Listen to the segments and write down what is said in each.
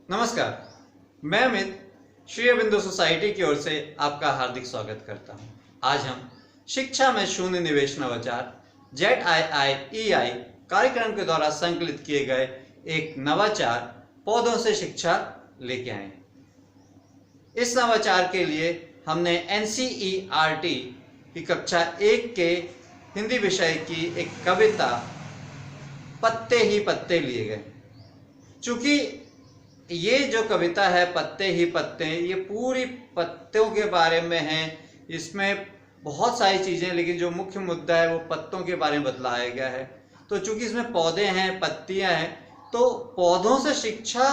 नमस्कार, मैं अमित श्री अरबिंदो सोसाइटी की ओर से आपका हार्दिक स्वागत करता हूं। आज हम शिक्षा में शून्य निवेश नवाचार ZIIEI कार्यक्रम के द्वारा संकलित किए गए एक नवाचार पौधों से शिक्षा लेके आए हैं। इस नवाचार के लिए हमने NCERT की कक्षा 1 के हिंदी विषय की एक कविता पत्ते ही पत्ते लिए गए। चूंकि ये जो कविता है पत्ते ही पत्ते, ये पूरी पत्तों के बारे में है। इसमें बहुत सारी चीज़ें, लेकिन जो मुख्य मुद्दा है वो पत्तों के बारे में बतलाया गया है। तो चूंकि इसमें पौधे हैं, पत्तियां हैं, तो पौधों से शिक्षा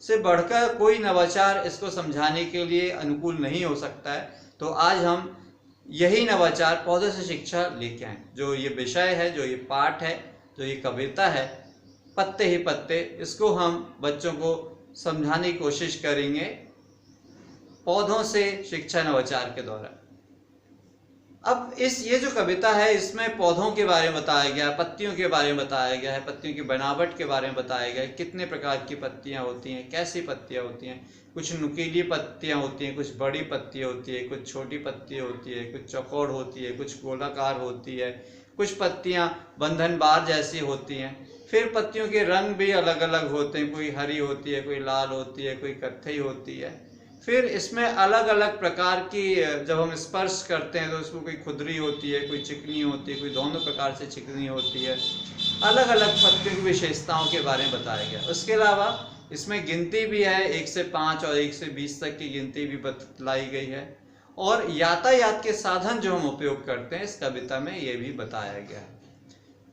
से बढ़कर कोई नवाचार इसको समझाने के लिए अनुकूल नहीं हो सकता है। तो आज हम यही नवाचार पौधों से शिक्षा लेके आए। जो ये विषय है, जो ये पाठ है, जो ये कविता है पत्ते ही पत्ते, इसको हम बच्चों को समझाने की कोशिश करेंगे पौधों से शिक्षा नवाचार के द्वारा। अब ये जो कविता है, इसमें पौधों के बारे में बताया गया है, पत्तियों के बारे में बताया गया है, पत्तियों की बनावट के बारे में बताया गया है, कितने प्रकार की पत्तियां होती हैं, कैसी पत्तियां होती हैं। कुछ नुकीली पत्तियां होती हैं, कुछ बड़ी पत्तियां होती है, कुछ छोटी पत्तियां होती है, कुछ चौकोर होती है, कुछ गोलाकार होती है, कुछ पत्तियां बंधनबार जैसी होती हैं। फिर पत्तियों के रंग भी अलग अलग होते हैं, कोई हरी होती है, कोई लाल होती है, कोई कत्थई होती है। फिर इसमें अलग अलग प्रकार की, जब हम स्पर्श करते हैं तो उसमें कोई खुदरी होती है, कोई चिकनी होती है, कोई दोनों प्रकार से चिकनी होती है। अलग अलग पत्तियों की विशेषताओं के बारे में बताया गया। उसके अलावा इसमें गिनती भी है, 1 से 5 और 1 से 20 तक की गिनती भी बतलाई गई है। और यातायात के साधन जो हम उपयोग करते हैं, इस कविता में ये भी बताया गया है।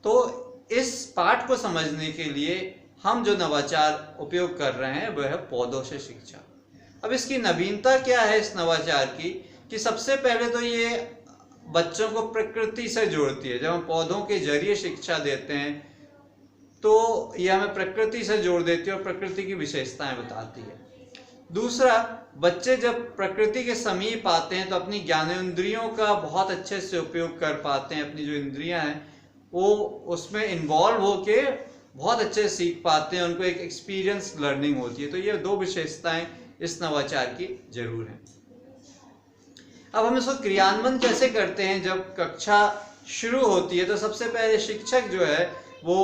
तो इस पाठ को समझने के लिए हम जो नवाचार उपयोग कर रहे हैं वह है पौधों से शिक्षा। अब इसकी नवीनता क्या है इस नवाचार की, कि सबसे पहले तो ये बच्चों को प्रकृति से जोड़ती है। जब हम पौधों के जरिए शिक्षा देते हैं तो यह हमें प्रकृति से जोड़ देती है और प्रकृति की विशेषताएं बताती है। दूसरा, बच्चे जब प्रकृति के समीप आते हैं तो अपनी ज्ञानेंद्रियों का बहुत अच्छे से उपयोग कर पाते हैं। अपनी जो इंद्रियां हैं वो उसमें इन्वॉल्व होके बहुत अच्छे से सीख पाते हैं, उनको एक एक्सपीरियंस लर्निंग होती है। तो ये 2 विशेषताएं इस नवाचार की जरूर हैं। अब हम इसको क्रियान्वयन कैसे करते हैं? जब कक्षा शुरू होती है तो सबसे पहले शिक्षक जो है वो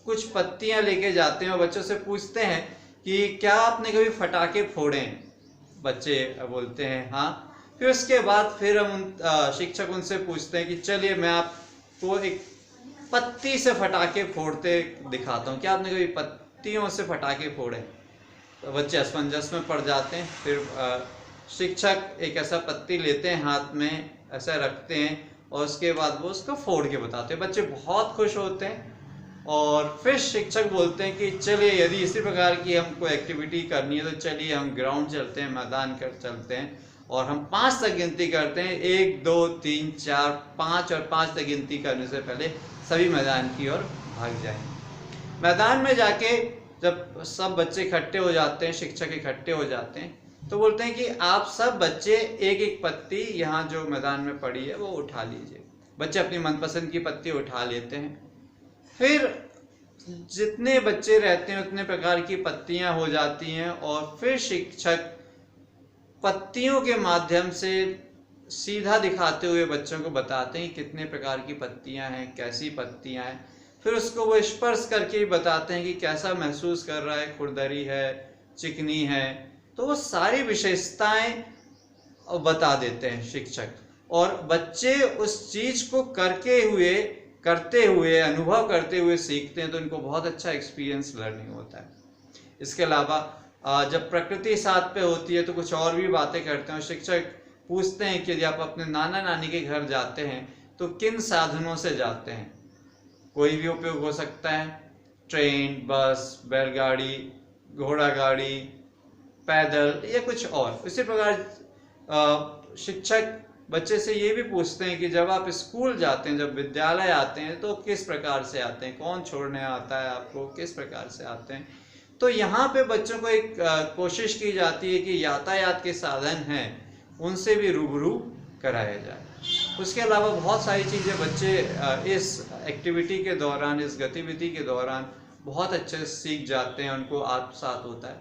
कुछ पत्तियां लेके जाते हैं और बच्चों से पूछते हैं कि क्या आपने कभी फटाके फोड़े हैं? बच्चे बोलते हैं हाँ। फिर उसके बाद फिर हम शिक्षक उनसे पूछते हैं कि चलिए मैं आपको एक पत्ती से फटाके फोड़ते दिखाता हूँ, क्या आपने कभी पत्तियों से फटाके फोड़े? तो बच्चे असमंजस में पड़ जाते हैं। फिर शिक्षक एक ऐसा पत्ती लेते हैं, हाथ में ऐसा रखते हैं और उसके बाद वो उसको फोड़ के बताते हैं। बच्चे बहुत खुश होते हैं और फिर शिक्षक बोलते हैं कि चलिए यदि इसी प्रकार की हमको एक्टिविटी करनी है तो चलिए हम ग्राउंड चलते हैं, मैदान कर चलते हैं और हम 5 तक गिनती करते हैं। 1 2 3 4 5 और 5 तक गिनती करने से पहले सभी मैदान की ओर भाग जाएं। मैदान में जाके जब सब बच्चे इकट्ठे हो जाते हैं, शिक्षक इकट्ठे हो जाते हैं, तो बोलते हैं कि आप सब बच्चे एक एक पत्ती यहाँ जो मैदान में पड़ी है वो उठा लीजिए। बच्चे अपनी मनपसंद की पत्ती उठा लेते हैं। फिर जितने बच्चे रहते हैं उतने प्रकार की पत्तियां हो जाती हैं और फिर शिक्षक पत्तियों के माध्यम से सीधा दिखाते हुए बच्चों को बताते हैं कितने प्रकार की पत्तियां हैं, कैसी पत्तियां हैं। फिर उसको वो स्पर्श करके भी बताते हैं कि कैसा महसूस कर रहा है, खुरदरी है, चिकनी है। तो वो सारी विशेषताएं बता देते हैं शिक्षक, और बच्चे उस चीज को करते हुए अनुभव करते हुए सीखते हैं। तो इनको बहुत अच्छा एक्सपीरियंस लर्निंग होता है। इसके अलावा जब प्रकृति साथ पे होती है तो कुछ और भी बातें करते हैं। शिक्षक पूछते हैं कि यदि आप अपने नाना नानी के घर जाते हैं तो किन साधनों से जाते हैं? कोई भी उपयोग हो सकता है, ट्रेन, बस, बैलगाड़ी, घोड़ा गाड़ी, पैदल या कुछ और। इसी प्रकार शिक्षक बच्चे से ये भी पूछते हैं कि जब आप स्कूल जाते हैं, जब विद्यालय आते हैं तो किस प्रकार से आते हैं, कौन छोड़ने आता है आपको, किस प्रकार से आते हैं। तो यहाँ पे बच्चों को एक कोशिश की जाती है कि यातायात के साधन हैं उनसे भी रूबरू कराया जाए। उसके अलावा बहुत सारी चीज़ें बच्चे इस एक्टिविटी के दौरान, इस गतिविधि के दौरान बहुत अच्छे से सीख जाते हैं, उनको आत्मसात होता है।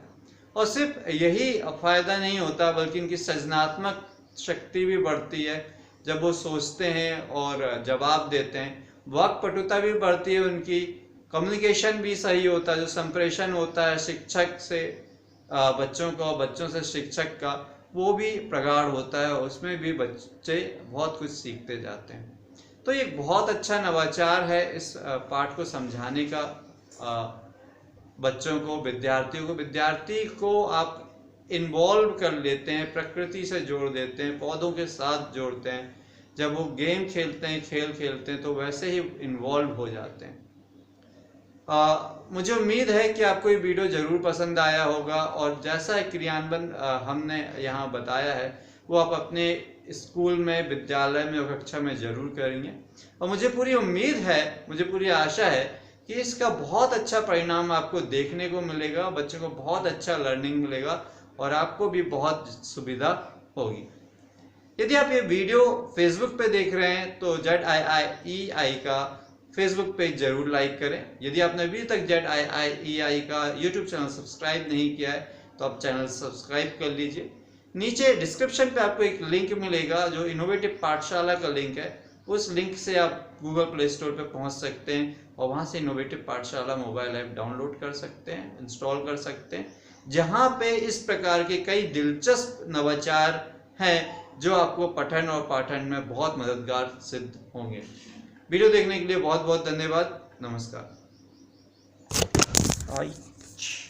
और सिर्फ यही फायदा नहीं होता बल्कि इनकी सृजनात्मक शक्ति भी बढ़ती है जब वो सोचते हैं और जवाब देते हैं। वाक्पटुता भी बढ़ती है उनकी, कम्युनिकेशन भी सही होता है, जो संप्रेषण होता है शिक्षक से बच्चों का, बच्चों से शिक्षक का, वो भी प्रगाढ़ होता है, उसमें भी बच्चे बहुत कुछ सीखते जाते हैं। तो ये बहुत अच्छा नवाचार है इस पाठ को समझाने का। बच्चों को, विद्यार्थी को आप इन्वॉल्व कर लेते हैं, प्रकृति से जोड़ देते हैं, पौधों के साथ जोड़ते हैं। जब वो गेम खेलते हैं, खेल खेलते हैं, तो वैसे ही इन्वॉल्व हो जाते हैं। मुझे उम्मीद है कि आपको ये वीडियो ज़रूर पसंद आया होगा और जैसा क्रियान्वयन हमने यहाँ बताया है वो आप अपने स्कूल में, विद्यालय में और कक्षा में ज़रूर करेंगे। और मुझे पूरी उम्मीद है, मुझे पूरी आशा है कि इसका बहुत अच्छा परिणाम आपको देखने को मिलेगा, बच्चों को बहुत अच्छा लर्निंग मिलेगा और आपको भी बहुत सुविधा होगी। यदि आप ये वीडियो फेसबुक पे देख रहे हैं तो ZIIEI का फेसबुक पेज जरूर लाइक करें। यदि आपने अभी तक ZIIEI का यूट्यूब चैनल सब्सक्राइब नहीं किया है तो आप चैनल सब्सक्राइब कर लीजिए। नीचे डिस्क्रिप्शन पे आपको एक लिंक मिलेगा जो इनोवेटिव पाठशाला का लिंक है। उस लिंक से आप गूगल प्ले स्टोर पे पहुंच सकते हैं और वहां से इनोवेटिव पाठशाला मोबाइल ऐप डाउनलोड कर सकते हैं, इंस्टॉल कर सकते हैं, जहां पे इस प्रकार के कई दिलचस्प नवाचार हैं जो आपको पठन और पाठन में बहुत मददगार सिद्ध होंगे। वीडियो देखने के लिए बहुत बहुत धन्यवाद। नमस्कार।